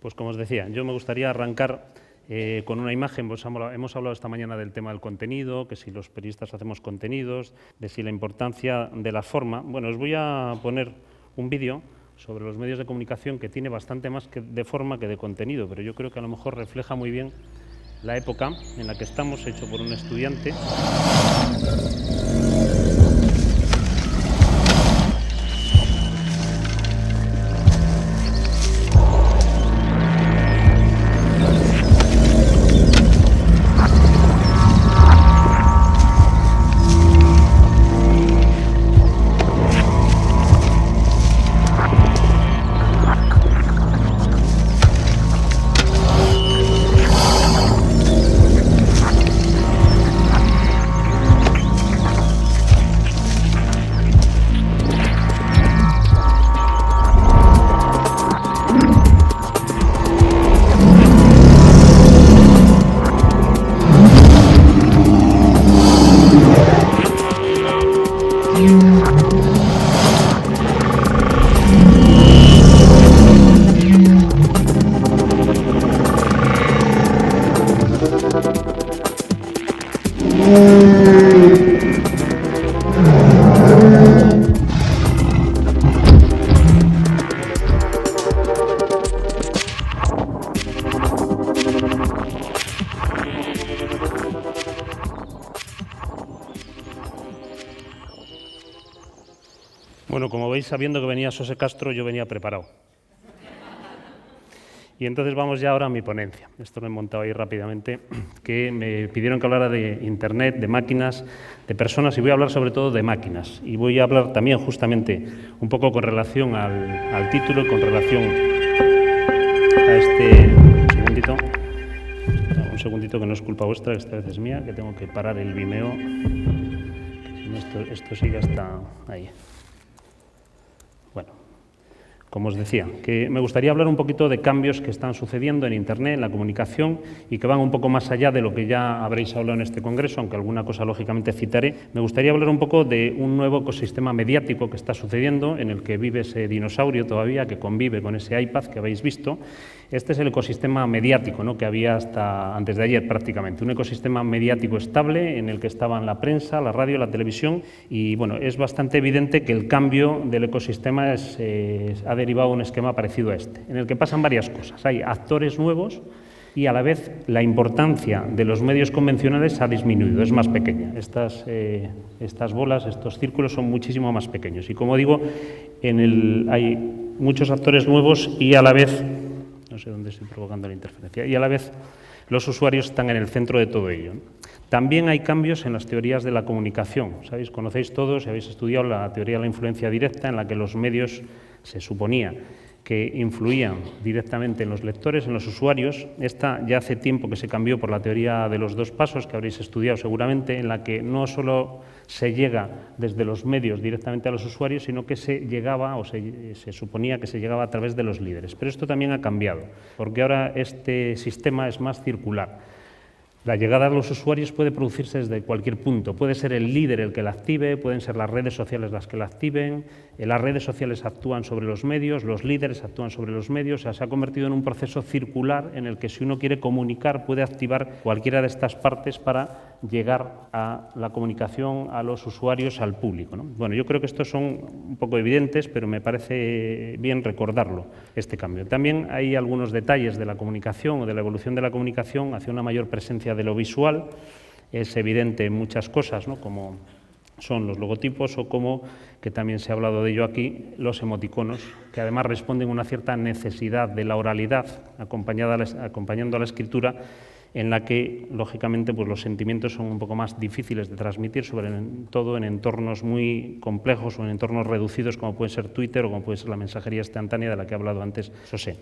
Pues como os decía, yo me gustaría arrancar con una imagen. Pues hemos hablado esta mañana del tema del contenido, que si los periodistas hacemos contenidos, de si la importancia de la forma. Bueno, os voy a poner un vídeo sobre los medios de comunicación que tiene bastante más de forma que de contenido, pero yo creo que a lo mejor refleja muy bien la época en la que estamos, hecho por un estudiante. Bueno, como veis, sabiendo que venía Xosé Castro, yo venía preparado. Y entonces vamos ya ahora a mi ponencia. Esto lo he montado ahí rápidamente, que me pidieron que hablara de Internet, de máquinas, de personas, y voy a hablar sobre todo de máquinas. Y voy a hablar también justamente un poco con relación al título, con relación a este... Un segundito, que no es culpa vuestra, que esta vez es mía, que tengo que parar el Vimeo, que si no esto sigue hasta ahí. Bueno, como os decía, que me gustaría hablar un poquito de cambios que están sucediendo en Internet, en la comunicación, y que van un poco más allá de lo que ya habréis hablado en este congreso, aunque alguna cosa lógicamente citaré. Me gustaría hablar un poco de un nuevo ecosistema mediático que está sucediendo, en el que vive ese dinosaurio todavía, que convive con ese iPad que habéis visto. Este es el ecosistema mediático, ¿no?, que había hasta antes de ayer prácticamente, un ecosistema mediático estable en el que estaban la prensa, la radio, la televisión, y bueno, es bastante evidente que el cambio del ecosistema ha derivado un esquema parecido a este, en el que pasan varias cosas. Hay actores nuevos y a la vez la importancia de los medios convencionales ha disminuido, es más pequeña. Estas bolas, estos círculos son muchísimo más pequeños y, como digo, hay muchos actores nuevos y a la vez, no sé dónde estoy provocando la interferencia, y a la vez los usuarios están en el centro de todo ello. También hay cambios en las teorías de la comunicación. ¿Sabéis? Conocéis todos, habéis estudiado la teoría de la influencia directa, en la que los medios se suponía que influían directamente en los lectores, en los usuarios. Esta ya hace tiempo que se cambió por la teoría de los dos pasos, que habréis estudiado seguramente, en la que no solo se llega desde los medios directamente a los usuarios, sino que se llegaba, o se suponía que se llegaba a través de los líderes. Pero esto también ha cambiado, porque ahora este sistema es más circular. La llegada a los usuarios puede producirse desde cualquier punto. Puede ser el líder el que la active, pueden ser las redes sociales las que la activen, las redes sociales actúan sobre los medios, los líderes actúan sobre los medios. O sea, se ha convertido en un proceso circular en el que, si uno quiere comunicar, puede activar cualquiera de estas partes para llegar a la comunicación, a los usuarios, al público, ¿no? Bueno, yo creo que estos son un poco evidentes, pero me parece bien recordarlo, este cambio. También hay algunos detalles de la comunicación o de la evolución de la comunicación hacia una mayor presencia de lo visual. Es evidente en muchas cosas, ¿no?, como son los logotipos o como, que también se ha hablado de ello aquí, los emoticonos, que además responden a una cierta necesidad de la oralidad acompañando a la escritura, en la que, lógicamente, pues los sentimientos son un poco más difíciles de transmitir, sobre todo en entornos muy complejos o en entornos reducidos, como puede ser Twitter o como puede ser la mensajería instantánea de la que ha hablado antes Xosé.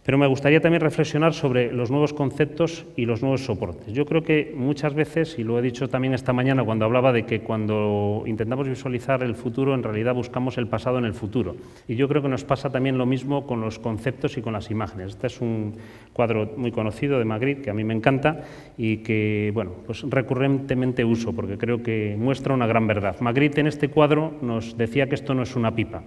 Pero me gustaría también reflexionar sobre los nuevos conceptos y los nuevos soportes. Yo creo que muchas veces, y lo he dicho también esta mañana cuando hablaba de que cuando intentamos visualizar el futuro, en realidad buscamos el pasado en el futuro. Y yo creo que nos pasa también lo mismo con los conceptos y con las imágenes. Este es un cuadro muy conocido de Magritte, que a mí me encanta y que, bueno, pues recurrentemente uso, porque creo que muestra una gran verdad. Magritte en este cuadro nos decía que esto no es una pipa.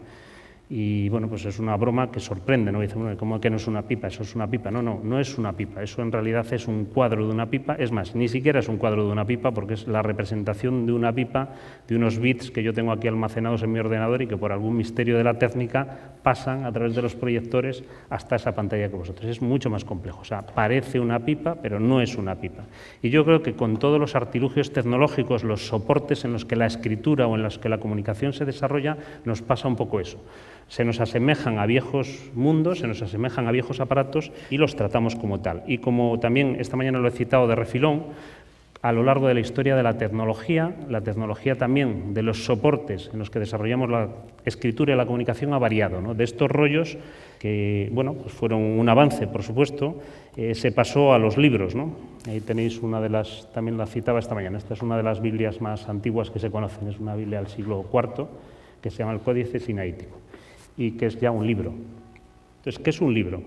Y bueno, pues es una broma que sorprende, ¿no? Dicen, bueno, ¿cómo que no es una pipa? Eso es una pipa. No, no, no es una pipa. Eso en realidad es un cuadro de una pipa. Es más, ni siquiera es un cuadro de una pipa porque es la representación de una pipa, de unos bits que yo tengo aquí almacenados en mi ordenador y que por algún misterio de la técnica pasan a través de los proyectores hasta esa pantalla que vosotros. Es mucho más complejo. O sea, parece una pipa, pero no es una pipa. Y yo creo que con todos los artilugios tecnológicos, los soportes en los que la escritura o en los que la comunicación se desarrolla, nos pasa un poco eso. Se nos asemejan a viejos mundos, se nos asemejan a viejos aparatos y los tratamos como tal. Y como también esta mañana lo he citado de refilón, a lo largo de la historia de la tecnología también de los soportes en los que desarrollamos la escritura y la comunicación ha variado, ¿no? De estos rollos que, bueno, pues fueron un avance, por supuesto, se pasó a los libros, ¿no? Ahí tenéis una de las, también la citaba esta mañana, esta es una de las Biblias más antiguas que se conocen, es una Biblia del siglo IV que se llama el Códice Sinaítico y que es ya un libro. Entonces, ¿qué es un libro?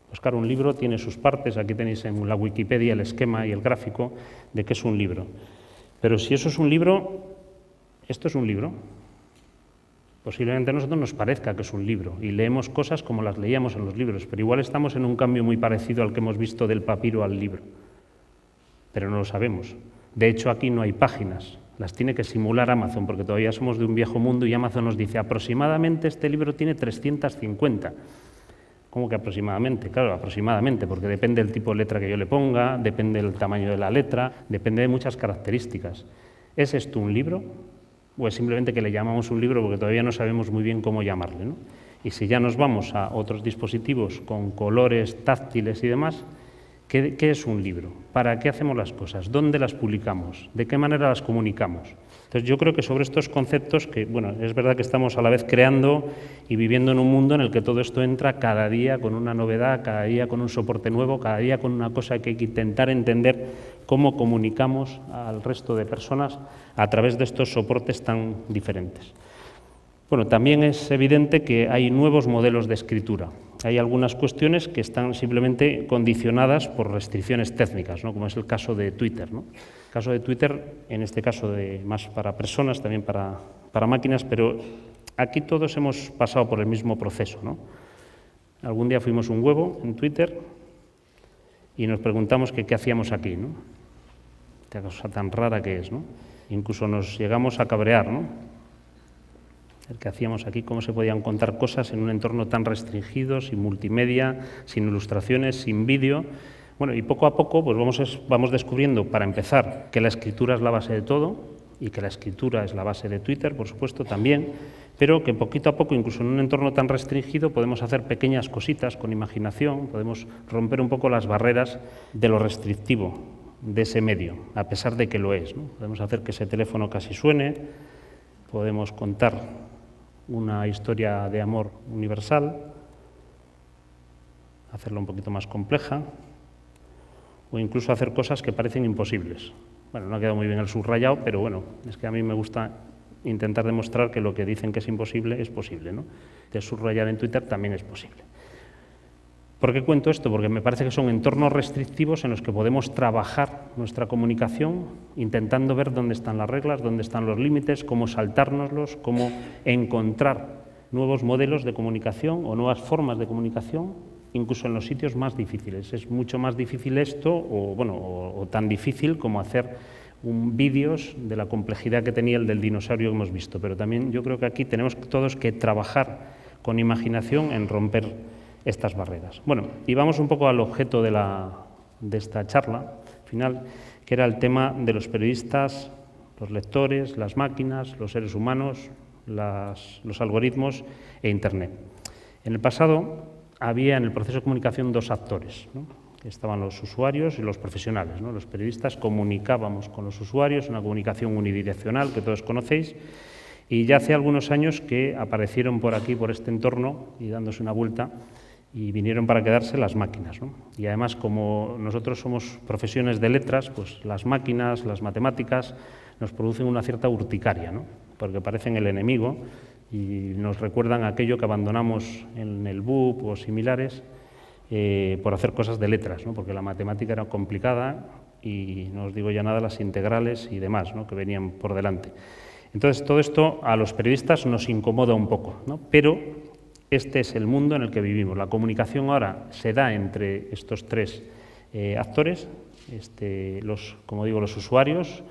Pues claro, un libro tiene sus partes, aquí tenéis en la Wikipedia el esquema y el gráfico de qué es un libro. Pero si eso es un libro, ¿esto es un libro? Posiblemente a nosotros nos parezca que es un libro y leemos cosas como las leíamos en los libros, pero igual estamos en un cambio muy parecido al que hemos visto del papiro al libro, pero no lo sabemos. De hecho, aquí no hay páginas, las tiene que simular Amazon, porque todavía somos de un viejo mundo y Amazon nos dice aproximadamente este libro tiene 350. ¿Cómo que aproximadamente? Claro, aproximadamente, porque depende del tipo de letra que yo le ponga, depende del tamaño de la letra, depende de muchas características. ¿Es esto un libro? ¿O es simplemente que le llamamos un libro porque todavía no sabemos muy bien cómo llamarle, ¿no? Y si ya nos vamos a otros dispositivos con colores táctiles y demás, ¿qué es un libro? ¿Para qué hacemos las cosas? ¿Dónde las publicamos? ¿De qué manera las comunicamos? Entonces yo creo que sobre estos conceptos, que bueno, es verdad que estamos a la vez creando y viviendo en un mundo en el que todo esto entra cada día con una novedad, cada día con un soporte nuevo, cada día con una cosa que hay que intentar entender cómo comunicamos al resto de personas a través de estos soportes tan diferentes. Bueno, también es evidente que hay nuevos modelos de escritura. Hay algunas cuestiones que están simplemente condicionadas por restricciones técnicas, ¿no? Como es el caso de Twitter, ¿no? El caso de Twitter, en este caso más para personas, también para máquinas, pero aquí todos hemos pasado por el mismo proceso, ¿no? Algún día fuimos un huevo en Twitter y nos preguntamos qué hacíamos aquí, ¿no? Esta cosa tan rara que es, ¿no? Incluso nos llegamos a cabrear, ¿no? El que hacíamos aquí, cómo se podían contar cosas en un entorno tan restringido, sin multimedia, sin ilustraciones, sin vídeo. Bueno, y poco a poco pues vamos descubriendo, para empezar, que la escritura es la base de todo y que la escritura es la base de Twitter, por supuesto, también, pero que poquito a poco, incluso en un entorno tan restringido, podemos hacer pequeñas cositas con imaginación, podemos romper un poco las barreras de lo restrictivo de ese medio, a pesar de que lo es, ¿no? Podemos hacer que ese teléfono casi suene, podemos contar una historia de amor universal, hacerla un poquito más compleja, o incluso hacer cosas que parecen imposibles. Bueno, no ha quedado muy bien el subrayado, pero bueno, es que a mí me gusta intentar demostrar que lo que dicen que es imposible es posible, ¿no? De subrayar en Twitter también es posible. ¿Por qué cuento esto? Porque me parece que son entornos restrictivos en los que podemos trabajar nuestra comunicación intentando ver dónde están las reglas, dónde están los límites, cómo saltárnoslos, cómo encontrar nuevos modelos de comunicación o nuevas formas de comunicación, incluso en los sitios más difíciles. Es mucho más difícil esto, o tan difícil como hacer vídeos de la complejidad que tenía el del dinosaurio que hemos visto, pero también yo creo que aquí tenemos todos que trabajar con imaginación en romper estas barreras. Bueno, y vamos un poco al objeto de esta charla final, que era el tema de los periodistas, los lectores, las máquinas, los seres humanos, los algoritmos e Internet. En el pasado había en el proceso de comunicación dos actores, ¿no? Que estaban los usuarios y los profesionales, ¿no? Los periodistas comunicábamos con los usuarios, una comunicación unidireccional que todos conocéis, y ya hace algunos años que aparecieron por aquí, por este entorno, y dándose una vuelta, y vinieron para quedarse las máquinas, ¿no? Y además, como nosotros somos profesiones de letras, pues las máquinas, las matemáticas, nos producen una cierta urticaria, ¿no? Porque parecen el enemigo y nos recuerdan aquello que abandonamos en el BUP o similares por hacer cosas de letras, ¿no? Porque la matemática era complicada y no os digo ya nada las integrales y demás, ¿no? Que venían por delante. Entonces, todo esto a los periodistas nos incomoda un poco, ¿no? Pero este es el mundo en el que vivimos. La comunicación ahora se da entre estos tres actores, como digo, los usuarios,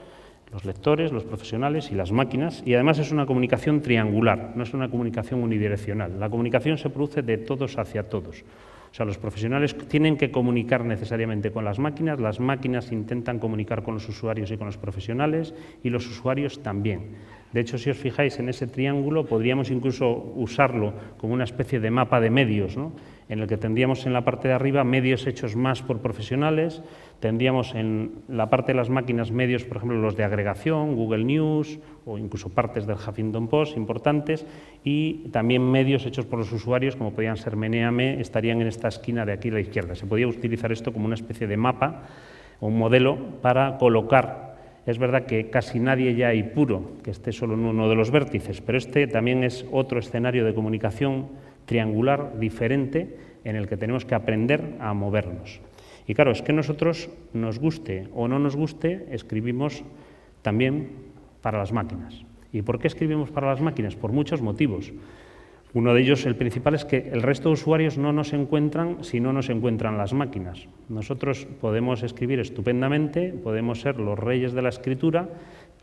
los lectores, los profesionales y las máquinas, y además es una comunicación triangular, no es una comunicación unidireccional. La comunicación se produce de todos hacia todos. O sea, los profesionales tienen que comunicar necesariamente con las máquinas intentan comunicar con los usuarios y con los profesionales, y los usuarios también. De hecho, si os fijáis en ese triángulo, podríamos incluso usarlo como una especie de mapa de medios, ¿no? En el que tendríamos en la parte de arriba medios hechos más por profesionales, tendríamos en la parte de las máquinas medios, por ejemplo, los de agregación, Google News o incluso partes del Huffington Post importantes, y también medios hechos por los usuarios, como podrían ser Meneame, estarían en esta esquina de aquí a la izquierda. Se podría utilizar esto como una especie de mapa o un modelo para colocar. Es verdad que casi nadie ya hay puro que esté solo en uno de los vértices, pero este también es otro escenario de comunicación triangular diferente en el que tenemos que aprender a movernos. Y claro, es que nosotros, nos guste o no nos guste, escribimos también para las máquinas. ¿Y por qué escribimos para las máquinas? Por muchos motivos. Uno de ellos, el principal, es que el resto de usuarios no nos encuentran si no nos encuentran las máquinas. Nosotros podemos escribir estupendamente, podemos ser los reyes de la escritura,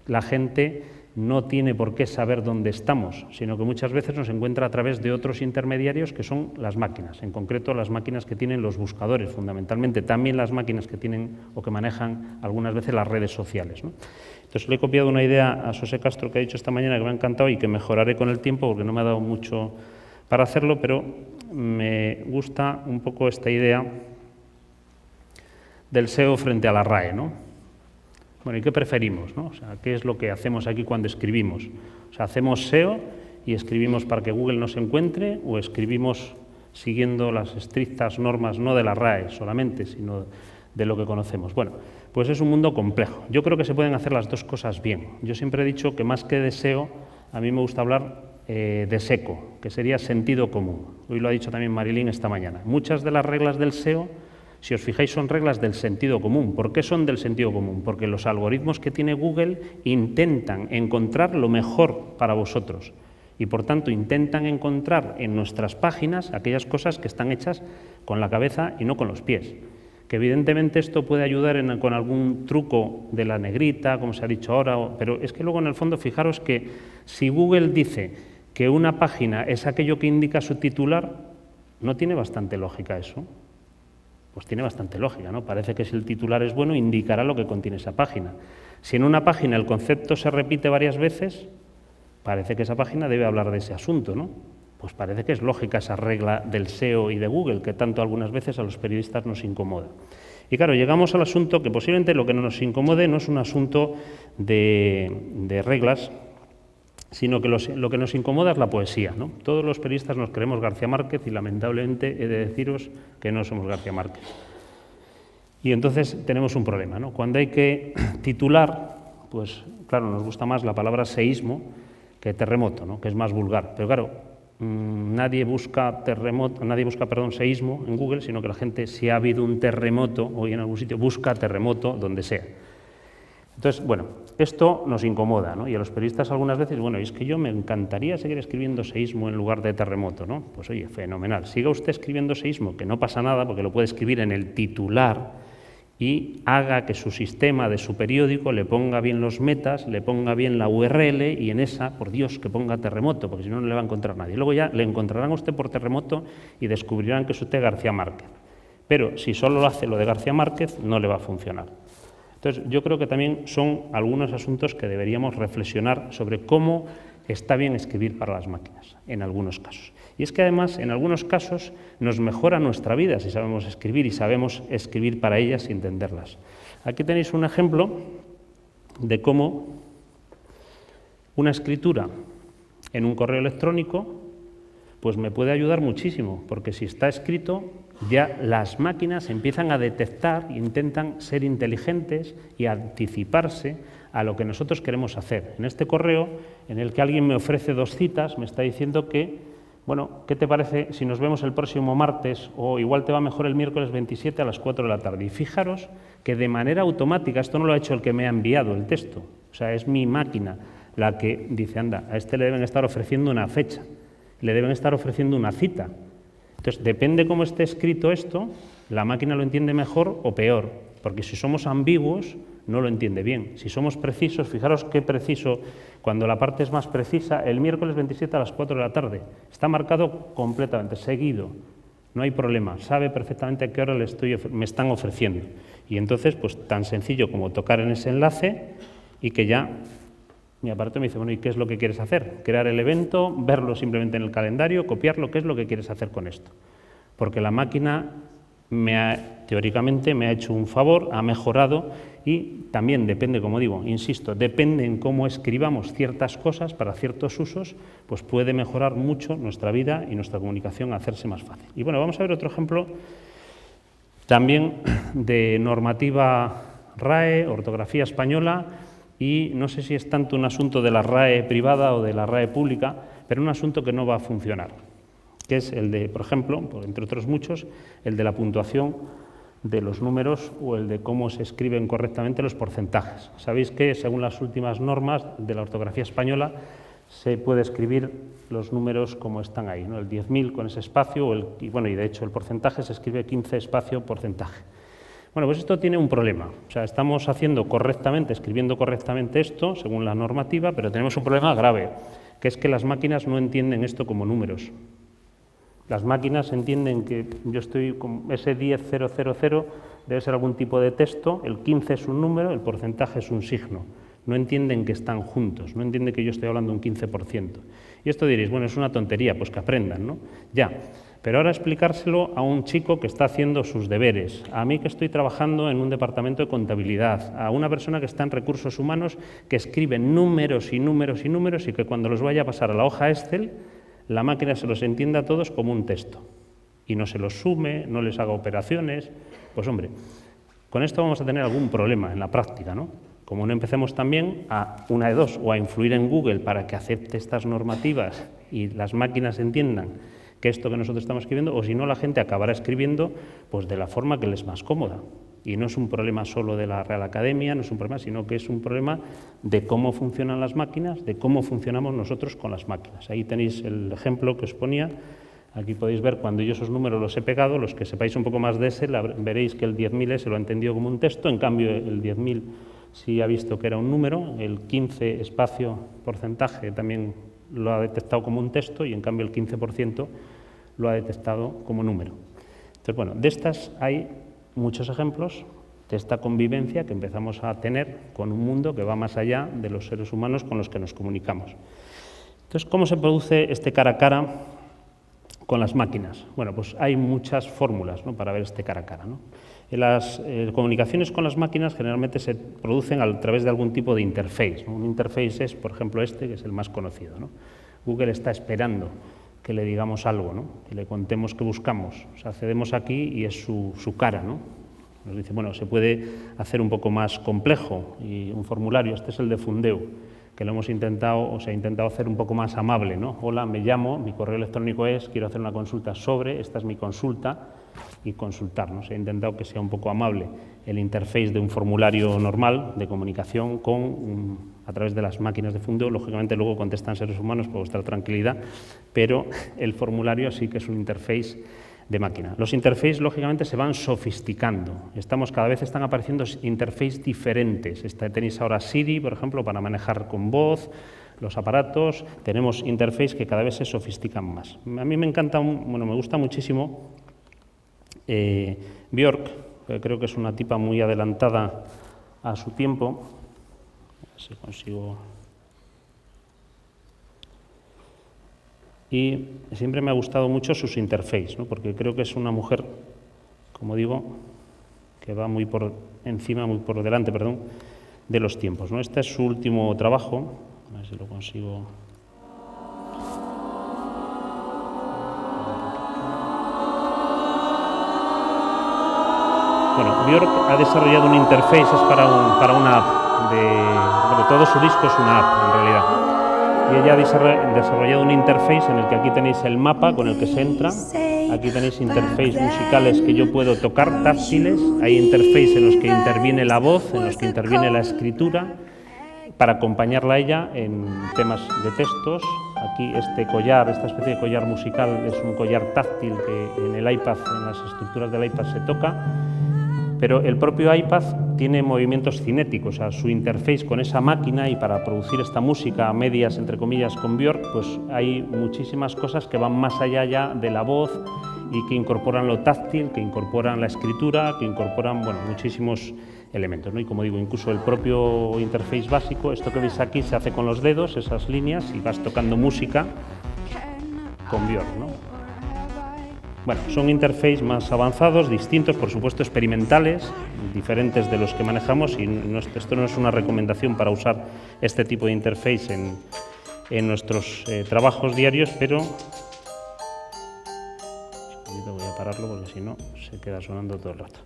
la gente no tiene por qué saber dónde estamos, sino que muchas veces nos encuentra a través de otros intermediarios que son las máquinas, en concreto las máquinas que tienen los buscadores, fundamentalmente, también las máquinas que tienen o que manejan algunas veces las redes sociales, ¿no? Entonces le he copiado una idea a José Castro que ha dicho esta mañana que me ha encantado y que mejoraré con el tiempo porque no me ha dado mucho para hacerlo, pero me gusta un poco esta idea del SEO frente a la RAE, ¿no? Bueno, ¿y qué preferimos, no? O sea, ¿qué es lo que hacemos aquí cuando escribimos? O sea, ¿hacemos SEO y escribimos para que Google nos encuentre o escribimos siguiendo las estrictas normas, no de la RAE solamente, sino de lo que conocemos? Bueno, pues es un mundo complejo. Yo creo que se pueden hacer las dos cosas bien. Yo siempre he dicho que más que de SEO, a mí me gusta hablar de SECO, que sería sentido común. Hoy lo ha dicho también Marilyn esta mañana. Muchas de las reglas del SEO, si os fijáis, son reglas del sentido común. ¿Por qué son del sentido común? Porque los algoritmos que tiene Google intentan encontrar lo mejor para vosotros y, por tanto, intentan encontrar en nuestras páginas aquellas cosas que están hechas con la cabeza y no con los pies. Que evidentemente esto puede ayudar con algún truco de la negrita, como se ha dicho ahora, pero es que luego en el fondo fijaros que si Google dice que una página es aquello que indica su titular, ¿no tiene bastante lógica eso? Pues tiene bastante lógica, ¿no? Parece que si el titular es bueno, indicará lo que contiene esa página. Si en una página el concepto se repite varias veces, parece que esa página debe hablar de ese asunto, ¿no? Pues parece que es lógica esa regla del SEO y de Google, que tanto algunas veces a los periodistas nos incomoda. Y claro, llegamos al asunto que posiblemente lo que no nos incomode no es un asunto de reglas, sino que lo que nos incomoda es la poesía, ¿no? Todos los periodistas nos creemos García Márquez y lamentablemente he de deciros que no somos García Márquez. Y entonces tenemos un problema, ¿no? Cuando hay que titular, pues claro, nos gusta más la palabra seísmo que terremoto, ¿no? Que es más vulgar. Pero claro, nadie busca seísmo en Google, sino que la gente, si ha habido un terremoto hoy en algún sitio, busca terremoto donde sea. Entonces, bueno, esto nos incomoda, ¿no? Y a los periodistas algunas veces, bueno, es que yo me encantaría seguir escribiendo seísmo en lugar de terremoto, ¿no? Pues oye, fenomenal. Siga usted escribiendo seísmo, que no pasa nada, porque lo puede escribir en el titular y haga que su sistema de su periódico le ponga bien los metas, le ponga bien la URL y en esa, por Dios, que ponga terremoto, porque si no, no le va a encontrar nadie. Luego ya le encontrarán a usted por terremoto y descubrirán que es usted García Márquez. Pero si solo hace lo de García Márquez, no le va a funcionar. Entonces, yo creo que también son algunos asuntos que deberíamos reflexionar sobre cómo está bien escribir para las máquinas, en algunos casos. Y es que además, en algunos casos, nos mejora nuestra vida si sabemos escribir y sabemos escribir para ellas y entenderlas. Aquí tenéis un ejemplo de cómo una escritura en un correo electrónico pues me puede ayudar muchísimo, porque si está escrito, ya las máquinas empiezan a detectar, intentan ser inteligentes y anticiparse a lo que nosotros queremos hacer. En este correo, en el que alguien me ofrece 2 citas, me está diciendo que, bueno, ¿qué te parece si nos vemos el próximo martes o igual te va mejor el miércoles 27 a las 4 de la tarde? Y fijaros que de manera automática, esto no lo ha hecho el que me ha enviado el texto, o sea, es mi máquina la que dice, anda, a este le deben estar ofreciendo una fecha, le deben estar ofreciendo una cita. Entonces, depende cómo esté escrito esto, la máquina lo entiende mejor o peor, porque si somos ambiguos, no lo entiende bien. Si somos precisos, fijaros qué preciso, cuando la parte es más precisa, el miércoles 27 a las 4 de la tarde, está marcado completamente, seguido, no hay problema, sabe perfectamente a qué hora me están ofreciendo. Y entonces, pues tan sencillo como tocar en ese enlace y que ya mi aparato me dice, bueno, ¿y qué es lo que quieres hacer? Crear el evento, verlo simplemente en el calendario, copiarlo, ¿qué es lo que quieres hacer con esto? Porque la máquina teóricamente me ha hecho un favor, ha mejorado y también depende, como digo, insisto, depende en cómo escribamos ciertas cosas para ciertos usos, pues puede mejorar mucho nuestra vida y nuestra comunicación, hacerse más fácil. Y bueno, vamos a ver otro ejemplo también de normativa RAE, ortografía española, y no sé si es tanto un asunto de la RAE privada o de la RAE pública, pero un asunto que no va a funcionar, que es el de, por ejemplo, entre otros muchos, el de la puntuación de los números o el de cómo se escriben correctamente los porcentajes. Sabéis que, según las últimas normas de la ortografía española, se puede escribir los números como están ahí, ¿no? El 10.000 con ese espacio, y de hecho el porcentaje se escribe 15 espacio porcentaje. Bueno, pues esto tiene un problema. O sea, estamos haciendo correctamente, escribiendo correctamente esto, según la normativa, pero tenemos un problema grave, que es que las máquinas no entienden esto como números. Las máquinas entienden que yo estoy con ese 10.000, debe ser algún tipo de texto, el 15 es un número, el porcentaje es un signo. No entienden que están juntos, no entienden que yo estoy hablando un 15%. Y esto diréis, bueno, es una tontería, pues que aprendan, ¿no? Ya, pero ahora explicárselo a un chico que está haciendo sus deberes, a mí que estoy trabajando en un departamento de contabilidad, a una persona que está en recursos humanos que escribe números y números y números y que cuando los vaya a pasar a la hoja Excel, la máquina se los entienda a todos como un texto y no se los sume, no les haga operaciones. Pues hombre, con esto vamos a tener algún problema en la práctica, ¿no? Como no empecemos también a una de dos, o a influir en Google para que acepte estas normativas y las máquinas entiendan que esto que nosotros estamos escribiendo, o si no la gente acabará escribiendo pues de la forma que les es más cómoda. Y no es un problema solo de la Real Academia, no es un problema, sino que es un problema de cómo funcionan las máquinas, de cómo funcionamos nosotros con las máquinas. Ahí tenéis el ejemplo que os ponía. Aquí podéis ver cuando yo esos números los he pegado, los que sepáis un poco más de ese, veréis que el 10.000 se lo ha entendido como un texto, en cambio el 10.000 sí ha visto que era un número, el 15 espacio porcentaje también lo ha detectado como un texto y en cambio el 15% lo ha detectado como número. Entonces, bueno, de estas hay muchos ejemplos de esta convivencia que empezamos a tener con un mundo que va más allá de los seres humanos con los que nos comunicamos. Entonces, ¿cómo se produce este cara a cara con las máquinas? Bueno, pues hay muchas fórmulas, ¿no?, para ver este cara a cara, ¿no? Las comunicaciones con las máquinas generalmente se producen a través de algún tipo de interface, ¿no? Un interface es, por ejemplo, este, que es el más conocido, ¿no? Google está esperando que le digamos algo, ¿no?, que le contemos qué buscamos. O sea, accedemos aquí y es su cara, ¿no? Nos dice, bueno, se puede hacer un poco más complejo y un formulario, este es el de Fundeu, que lo hemos intentado, o se ha intentado hacer un poco más amable, ¿no? Hola, me llamo, mi correo electrónico es, quiero hacer una consulta sobre, esta es mi consulta, y consultar, ¿no? Se ha intentado que sea un poco amable el interface de un formulario normal de comunicación a través de las máquinas de Fundeu. Lógicamente luego contestan seres humanos por vuestra tranquilidad, pero el formulario sí que es un interface de máquina. Los interfaces, lógicamente, se van sofisticando. Cada vez están apareciendo interfaces diferentes. Tenéis ahora Siri, por ejemplo, para manejar con voz los aparatos. Tenemos interfaces que cada vez se sofistican más. A mí me encanta, me gusta muchísimo Björk, que creo que es una tipa muy adelantada a su tiempo. A ver si consigo. Y siempre me ha gustado mucho sus interfaces, ¿no?, porque creo que es una mujer, como digo, que va muy por delante, de los tiempos, ¿no? Este es su último trabajo, a ver si lo consigo. Bueno, Björk ha desarrollado un interface, es para una app, todo su disco es una app en realidad. Y ella ha desarrollado un interface en el que aquí tenéis el mapa con el que se entra, aquí tenéis interfaces musicales que yo puedo tocar, táctiles, hay interfaces en los que interviene la voz, en los que interviene la escritura, para acompañarla a ella en temas de textos. Aquí este collar, esta especie de collar musical, es un collar táctil que en el iPad, en las estructuras del iPad se toca, pero el propio iPad tiene movimientos cinéticos, o sea, su interface con esa máquina, y para producir esta música a medias, entre comillas, con Björk, pues hay muchísimas cosas que van más allá ya de la voz y que incorporan lo táctil, que incorporan la escritura, que incorporan, bueno, muchísimos elementos, ¿no? Y como digo, incluso el propio interface básico, esto que veis aquí se hace con los dedos, esas líneas, y vas tocando música con Björk, ¿no? Bueno, son interfaces más avanzados, distintos, por supuesto experimentales, diferentes de los que manejamos, y esto no es una recomendación para usar este tipo de interface en nuestros trabajos diarios, pero voy a pararlo porque si no se queda sonando todo el rato.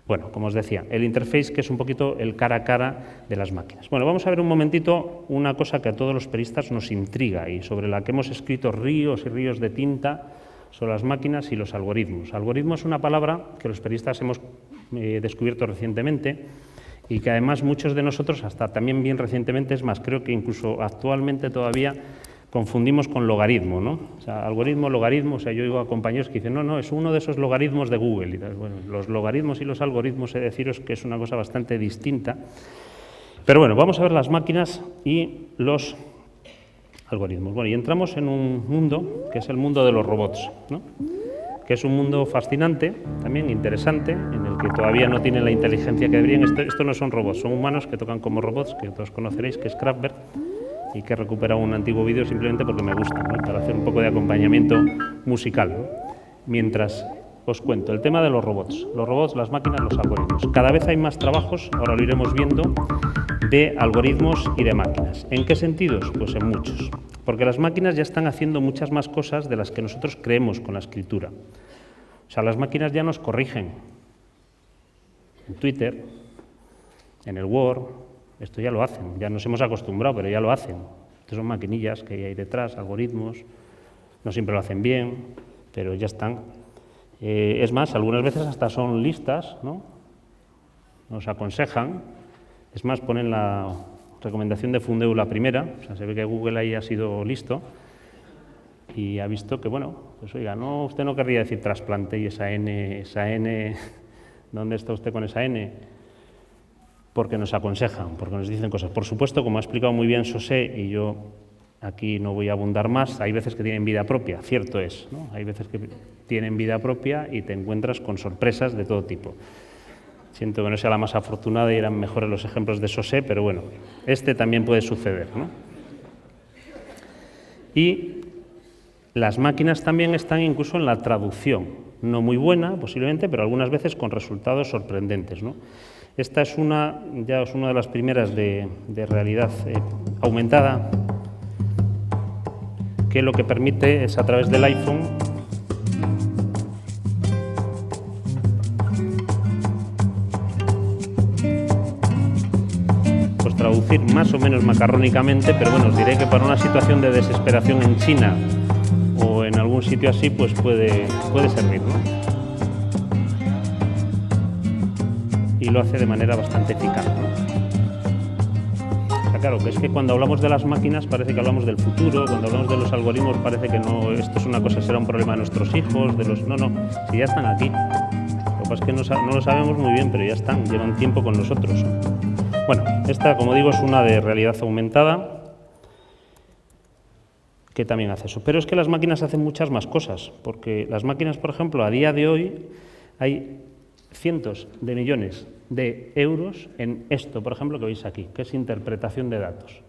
Bueno, como os decía, el interface, que es un poquito el cara a cara de las máquinas. Bueno, vamos a ver un momentito una cosa que a todos los peristas nos intriga y sobre la que hemos escrito ríos y ríos de tinta sobre las máquinas y los algoritmos. Algoritmo es una palabra que los peristas hemos descubierto recientemente y que además muchos de nosotros, hasta también bien recientemente, es más, creo que incluso actualmente todavía confundimos con logaritmo, ¿no? O sea, algoritmo, logaritmo, o sea, yo digo a compañeros que dicen, no, es uno de esos logaritmos de Google. Y tal. Bueno, los logaritmos y los algoritmos, he de deciros que es una cosa bastante distinta. Pero bueno, vamos a ver las máquinas y los algoritmos. Bueno, y entramos en un mundo que es el mundo de los robots, ¿no? Que es un mundo fascinante, también interesante, en el que todavía no tienen la inteligencia que deberían. Esto no son robots, son humanos que tocan como robots, que todos conoceréis, que es Kraftwerk, y que he recuperado un antiguo vídeo simplemente porque me gusta, ¿no? Para hacer un poco de acompañamiento musical, ¿no? Mientras os cuento el tema de los robots, las máquinas, los algoritmos. Cada vez hay más trabajos, ahora lo iremos viendo, de algoritmos y de máquinas. ¿En qué sentidos? Pues en muchos. Porque las máquinas ya están haciendo muchas más cosas de las que nosotros creemos con la escritura. O sea, las máquinas ya nos corrigen. En Twitter, en el Word, esto ya lo hacen. Ya nos hemos acostumbrado, pero ya lo hacen. Estas son maquinillas que hay detrás, algoritmos. No siempre lo hacen bien, pero ya están. Es más, algunas veces hasta son listas, ¿no? Nos aconsejan. Es más, ponen la recomendación de Fundeu la primera, o sea, se ve que Google ahí ha sido listo y ha visto que, bueno, pues oiga, no, usted no querría decir trasplante y esa N, ¿dónde está usted con esa N? Porque nos aconsejan, porque nos dicen cosas. Por supuesto, como ha explicado muy bien José, y yo aquí no voy a abundar más, hay veces que tienen vida propia, cierto es, ¿no? Hay veces que tienen vida propia y te encuentras con sorpresas de todo tipo. Siento que no sea la más afortunada y eran mejores los ejemplos de José, pero bueno, este también puede suceder, ¿no? Y las máquinas también están incluso en la traducción, no muy buena posiblemente, pero algunas veces con resultados sorprendentes, ¿no? Esta es una de las primeras de realidad aumentada, que lo que permite es a través del iPhone traducir más o menos macarrónicamente, pero bueno, os diré que para una situación de desesperación en China o en algún sitio así, pues puede servir, ¿no? Y lo hace de manera bastante eficaz, ¿no? O sea, claro, que es que cuando hablamos de las máquinas parece que hablamos del futuro, cuando hablamos de los algoritmos parece que no, esto es una cosa, será un problema de nuestros hijos, no, si ya están aquí. Lo que pasa es que no lo sabemos muy bien, pero ya están, llevan tiempo con nosotros. Bueno, esta, como digo, es una de realidad aumentada que también hace eso. Pero es que las máquinas hacen muchas más cosas, porque las máquinas, por ejemplo, a día de hoy hay cientos de millones de euros en esto, por ejemplo, que veis aquí, que es interpretación de datos.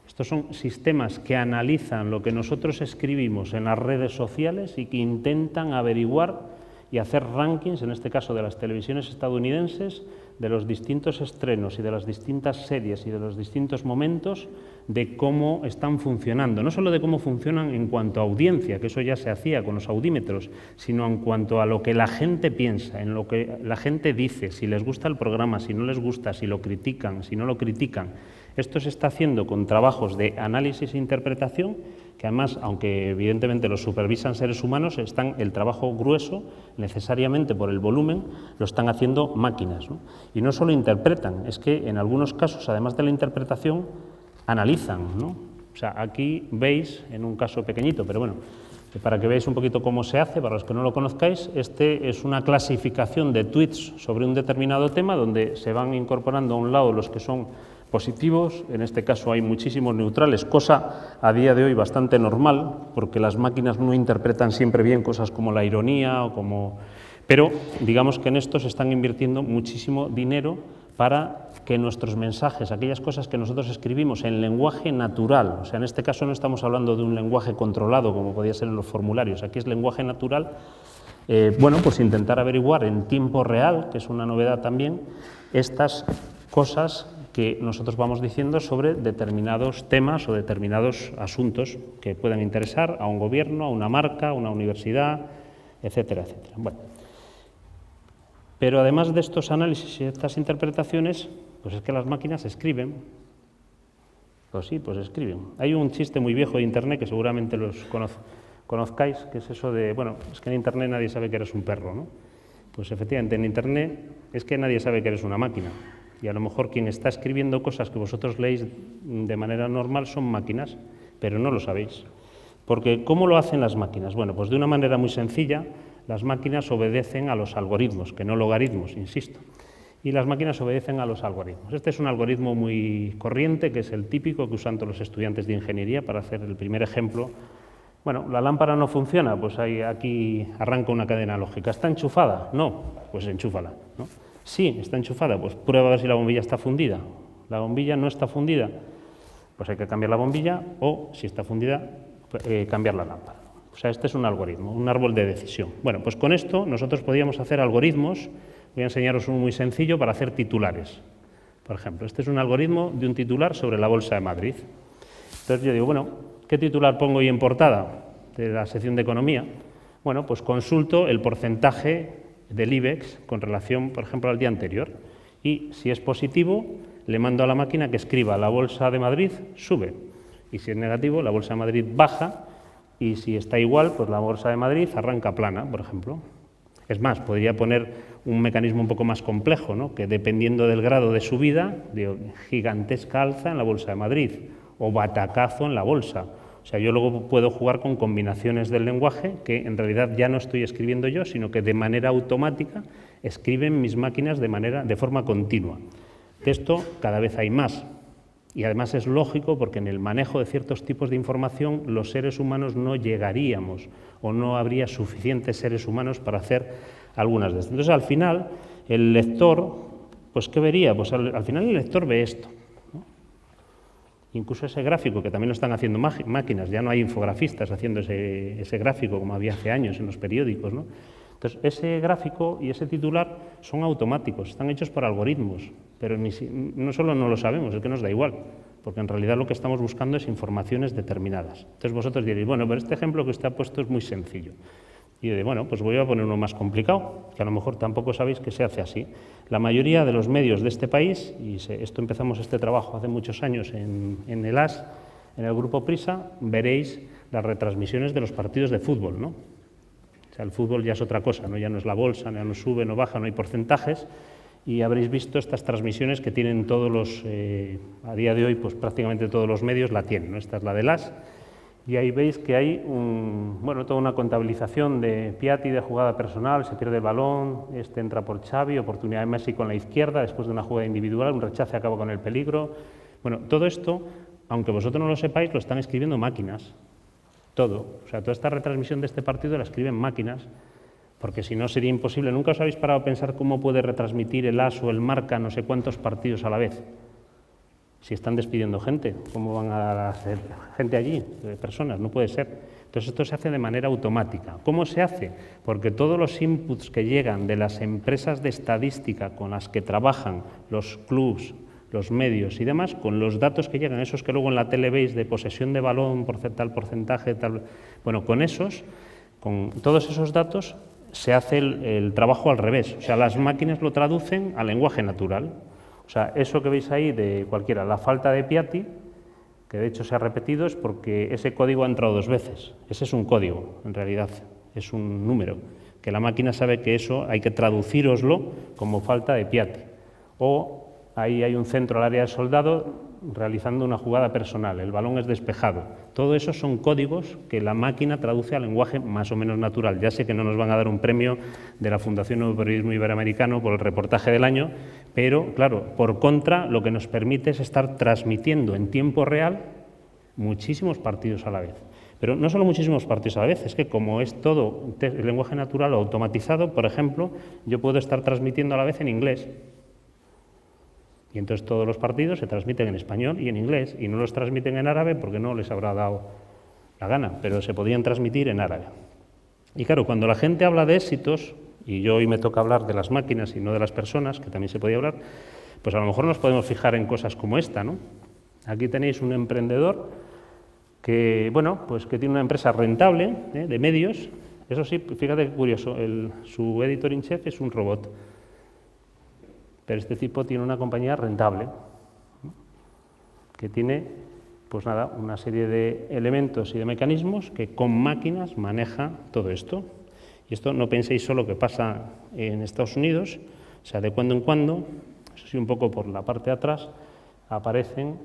Estos son sistemas que analizan lo que nosotros escribimos en las redes sociales y que intentan averiguar y hacer rankings, en este caso de las televisiones estadounidenses, de los distintos estrenos y de las distintas series y de los distintos momentos de cómo están funcionando. No solo de cómo funcionan en cuanto a audiencia, que eso ya se hacía con los audímetros, sino en cuanto a lo que la gente piensa, en lo que la gente dice, si les gusta el programa, si no les gusta, si lo critican, si no lo critican. Esto se está haciendo con trabajos de análisis e interpretación, que además, aunque evidentemente los supervisan seres humanos, el trabajo grueso, necesariamente por el volumen, lo están haciendo máquinas, ¿no? Y no solo interpretan, es que en algunos casos, además de la interpretación, analizan, ¿no? O sea, aquí veis, en un caso pequeñito, pero bueno, para que veáis un poquito cómo se hace, para los que no lo conozcáis, este es una clasificación de tweets sobre un determinado tema, donde se van incorporando a un lado los que son positivos, en este caso hay muchísimos neutrales, cosa a día de hoy bastante normal, porque las máquinas no interpretan siempre bien cosas como la ironía o como... Pero digamos que en esto se están invirtiendo muchísimo dinero para que nuestros mensajes, aquellas cosas que nosotros escribimos en lenguaje natural, o sea, en este caso no estamos hablando de un lenguaje controlado como podía ser en los formularios, aquí es lenguaje natural, bueno, pues intentar averiguar en tiempo real, que es una novedad también, estas cosas que nosotros vamos diciendo sobre determinados temas o determinados asuntos que puedan interesar a un gobierno, a una marca, a una universidad, etcétera, etcétera. Bueno, pero además de estos análisis y estas interpretaciones, pues es que las máquinas escriben. Pues sí, pues escriben. Hay un chiste muy viejo de Internet que seguramente los conozcáis, que es eso de, bueno, es que en Internet nadie sabe que eres un perro, ¿no? Pues efectivamente en Internet es que nadie sabe que eres una máquina. Y a lo mejor quien está escribiendo cosas que vosotros leéis de manera normal son máquinas, pero no lo sabéis. Porque ¿cómo lo hacen las máquinas? Bueno, pues de una manera muy sencilla, las máquinas obedecen a los algoritmos, que no logaritmos, insisto. Y las máquinas obedecen a los algoritmos. Este es un algoritmo muy corriente, que es el típico que usan todos los estudiantes de ingeniería para hacer el primer ejemplo. Bueno, la lámpara no funciona, pues aquí arranca una cadena lógica. ¿Está enchufada? No, pues enchúfala, ¿no? Sí, está enchufada, pues prueba a ver si la bombilla está fundida. La bombilla no está fundida, pues hay que cambiar la bombilla, o si está fundida, cambiar la lámpara. O sea, este es un algoritmo, un árbol de decisión. Bueno, pues con esto nosotros podríamos hacer algoritmos. Voy a enseñaros uno muy sencillo para hacer titulares. Por ejemplo, este es un algoritmo de un titular sobre la Bolsa de Madrid. Entonces yo digo, bueno, ¿qué titular pongo hoy en portada de la sección de economía? Bueno, pues consulto el porcentaje del IBEX con relación, por ejemplo, al día anterior. Y si es positivo, le mando a la máquina que escriba la Bolsa de Madrid sube. Y si es negativo, la Bolsa de Madrid baja. Y si está igual, pues la Bolsa de Madrid arranca plana, por ejemplo. Es más, podría poner un mecanismo un poco más complejo, ¿no? Que dependiendo del grado de subida, de gigantesca alza en la Bolsa de Madrid o batacazo en la bolsa. O sea, yo luego puedo jugar con combinaciones del lenguaje que en realidad ya no estoy escribiendo yo, sino que de manera automática escriben mis máquinas de forma continua. De esto cada vez hay más. Y además es lógico porque en el manejo de ciertos tipos de información los seres humanos no llegaríamos o no habría suficientes seres humanos para hacer algunas de estas. Entonces, al final, el lector, pues ¿qué vería? Pues al final el lector ve esto, ¿no? Incluso ese gráfico, que también lo están haciendo máquinas, ya no hay infografistas haciendo ese gráfico como había hace años en los periódicos, ¿no? Entonces, ese gráfico y ese titular son automáticos, están hechos por algoritmos, pero no solo no lo sabemos, es que nos da igual, porque en realidad lo que estamos buscando es informaciones determinadas. Entonces vosotros diréis, bueno, pero este ejemplo que usted ha puesto es muy sencillo. Y yo digo, bueno, pues voy a poner uno más complicado, que a lo mejor tampoco sabéis que se hace así. La mayoría de los medios de este país, y esto empezamos este trabajo hace muchos años en el AS, en el Grupo Prisa, veréis las retransmisiones de los partidos de fútbol, ¿no? O sea, el fútbol ya es otra cosa, ¿no? Ya no es la bolsa, ya no sube, no baja, no hay porcentajes, y habréis visto estas transmisiones que tienen todos los, a día de hoy, pues prácticamente todos los medios la tienen, ¿no? Esta es la del AS, y ahí veis que hay toda una contabilización de Piatti de jugada personal, se pierde el balón, este entra por Xavi, oportunidad de Messi con la izquierda, después de una jugada individual, un rechace acaba con el peligro. Bueno, todo esto, aunque vosotros no lo sepáis, lo están escribiendo máquinas. Todo. O sea, toda esta retransmisión de este partido la escriben máquinas, porque si no sería imposible. ¿Nunca os habéis parado a pensar cómo puede retransmitir el AS o el Marca no sé cuántos partidos a la vez? Si están despidiendo gente, ¿cómo van a hacer gente allí? Personas, no puede ser. Entonces esto se hace de manera automática. ¿Cómo se hace? Porque todos los inputs que llegan de las empresas de estadística con las que trabajan los clubs, los medios y demás, con los datos que llegan, esos que luego en la tele veis de posesión de balón, por tal porcentaje, tal, bueno, con todos esos datos se hace el trabajo al revés. O sea, las máquinas lo traducen al lenguaje natural. O sea, eso que veis ahí de cualquiera, la falta de Piatti, que de hecho se ha repetido, es porque ese código ha entrado 2 veces. Ese es un código, en realidad, es un número, que la máquina sabe que eso hay que traducíroslo como falta de Piatti. O ahí hay un centro al área de soldado realizando una jugada personal, el balón es despejado. Todo eso son códigos que la máquina traduce al lenguaje más o menos natural. Ya sé que no nos van a dar un premio de la Fundación Nuevo Periodismo Iberoamericano por el reportaje del año, pero, claro, por contra, lo que nos permite es estar transmitiendo en tiempo real muchísimos partidos a la vez. Pero no solo muchísimos partidos a la vez, es que como es todo el lenguaje natural o automatizado, por ejemplo, yo puedo estar transmitiendo a la vez en inglés. Y entonces todos los partidos se transmiten en español y en inglés, y no los transmiten en árabe porque no les habrá dado la gana, pero se podían transmitir en árabe. Y claro, cuando la gente habla de éxitos, y yo hoy me toca hablar de las máquinas y no de las personas, que también se podía hablar, pues a lo mejor nos podemos fijar en cosas como esta, ¿no? Aquí tenéis un emprendedor que, bueno, pues que tiene una empresa rentable, de medios. Eso sí, fíjate qué curioso, su editor in chief es un robot. Pero este tipo tiene una compañía rentable, ¿no? Que tiene, pues nada, una serie de elementos y de mecanismos que con máquinas maneja todo esto. Y esto no penséis solo que pasa en Estados Unidos, o sea, de cuando en cuando, eso sí, un poco por la parte de atrás, aparecen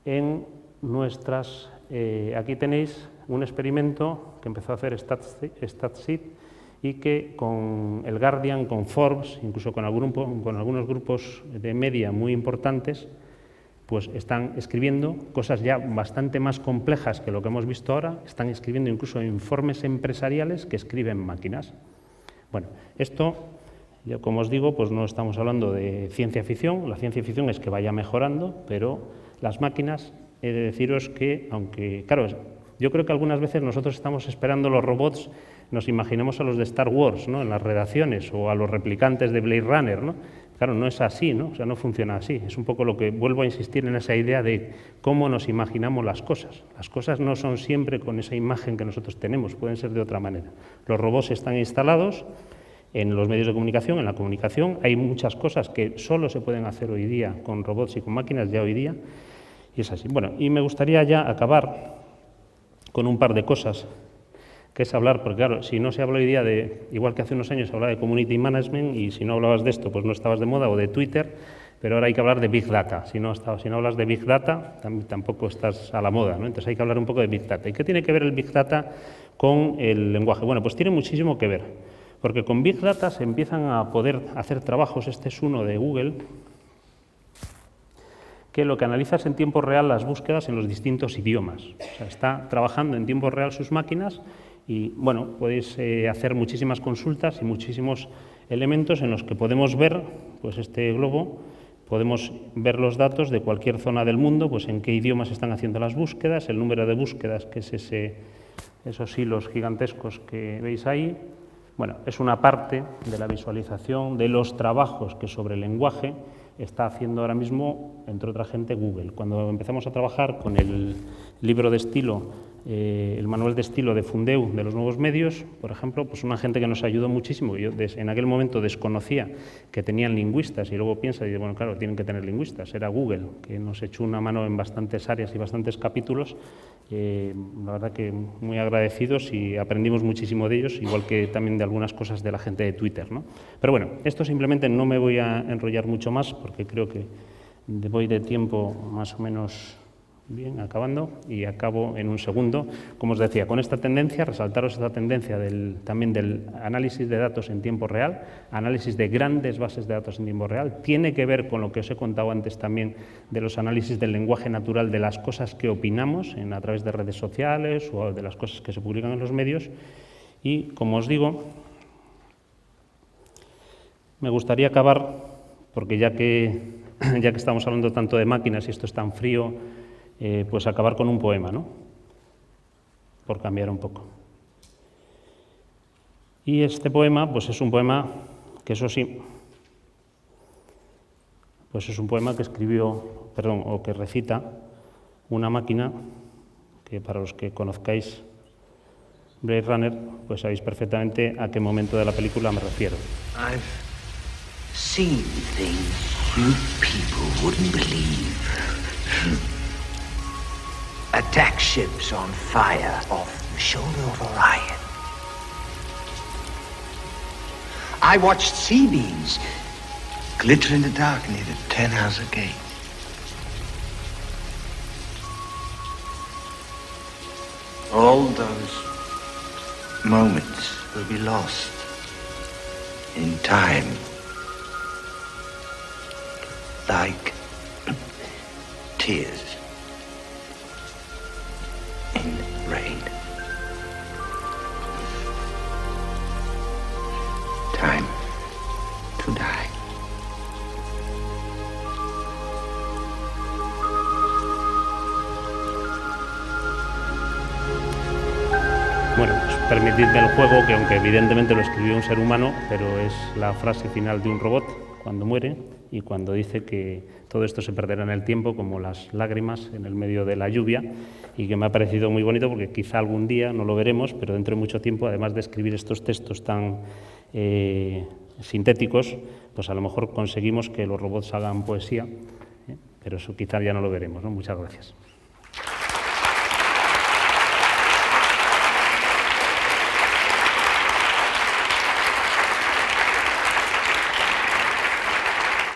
en nuestras... aquí tenéis un experimento que empezó a hacer StatSeed y que con el Guardian, con Forbes, incluso con algunos grupos de media muy importantes, pues están escribiendo cosas ya bastante más complejas que lo que hemos visto ahora, están escribiendo incluso informes empresariales que escriben máquinas. Bueno, esto, yo como os digo, pues no estamos hablando de ciencia ficción, la ciencia ficción es que vaya mejorando, pero las máquinas, he de deciros que, aunque, claro, yo creo que algunas veces nosotros estamos esperando los robots, nos imaginemos a los de Star Wars, ¿no?, en las redacciones, o a los replicantes de Blade Runner, ¿no? Claro, no es así, ¿no? O sea, no funciona así. Es un poco lo que vuelvo a insistir en esa idea de cómo nos imaginamos las cosas. Las cosas no son siempre con esa imagen que nosotros tenemos, pueden ser de otra manera. Los robots están instalados en los medios de comunicación, en la comunicación. Hay muchas cosas que solo se pueden hacer hoy día con robots y con máquinas, ya hoy día, y es así. Bueno, y me gustaría ya acabar con un par de cosas, que es hablar, porque claro, si no se habla hoy día de, igual que hace unos años se hablaba de community management, y si no hablabas de esto, pues no estabas de moda, o de Twitter, pero ahora hay que hablar de Big Data. Si no hablas de Big Data, tampoco estás a la moda, ¿no? Entonces hay que hablar un poco de Big Data. ¿Y qué tiene que ver el Big Data con el lenguaje? Bueno, pues tiene muchísimo que ver, porque con Big Data se empiezan a poder hacer trabajos, este es uno de Google, que lo que analiza es en tiempo real las búsquedas en los distintos idiomas. O sea, está trabajando en tiempo real sus máquinas y, bueno, podéis hacer muchísimas consultas y muchísimos elementos en los que podemos ver, pues este globo, podemos ver los datos de cualquier zona del mundo, pues en qué idiomas están haciendo las búsquedas, el número de búsquedas, que es esos hilos gigantescos que veis ahí. Bueno, es una parte de la visualización de los trabajos que sobre el lenguaje está haciendo ahora mismo, entre otra gente, Google. Cuando empezamos a trabajar con el libro de estilo, el manual de estilo de Fundeu de los nuevos medios, por ejemplo, pues una gente que nos ayudó muchísimo. Yo en aquel momento desconocía que tenían lingüistas y luego piensa y dice, bueno, claro, tienen que tener lingüistas. Era Google, que nos echó una mano en bastantes áreas y bastantes capítulos. La verdad que muy agradecidos y aprendimos muchísimo de ellos, igual que también de algunas cosas de la gente de Twitter, ¿no? Pero bueno, esto simplemente no me voy a enrollar mucho más porque creo que voy de tiempo más o menos bien, acabando, y acabo en un segundo. Como os decía, con esta tendencia, resaltaros esta tendencia también del análisis de datos en tiempo real, análisis de grandes bases de datos en tiempo real, tiene que ver con lo que os he contado antes también de los análisis del lenguaje natural de las cosas que opinamos a través de redes sociales o de las cosas que se publican en los medios. Y, como os digo, me gustaría acabar, porque ya que estamos hablando tanto de máquinas y esto es tan frío, pues acabar con un poema, ¿no? Por cambiar un poco. Y este poema, pues es un poema que, eso sí, pues es un poema que o que recita una máquina que, para los que conozcáis Blade Runner, pues sabéis perfectamente a qué momento de la película me refiero. I've seen things You people wouldn't believe. Attack ships on fire off the shoulder of Orion. I watched sea beams glitter in the dark near the 10-house gate. All those moments will be lost in time. Like tears in rain. Time to die. Bueno, pues permitidme el juego, que aunque evidentemente lo escribió un ser humano, pero es la frase final de un robot cuando muere y cuando dice que todo esto se perderá en el tiempo como las lágrimas en el medio de la lluvia, y que me ha parecido muy bonito porque quizá algún día, no lo veremos, pero dentro de mucho tiempo, además de escribir estos textos tan sintéticos, pues a lo mejor conseguimos que los robots hagan poesía, pero eso quizá ya no lo veremos, ¿no? Muchas gracias.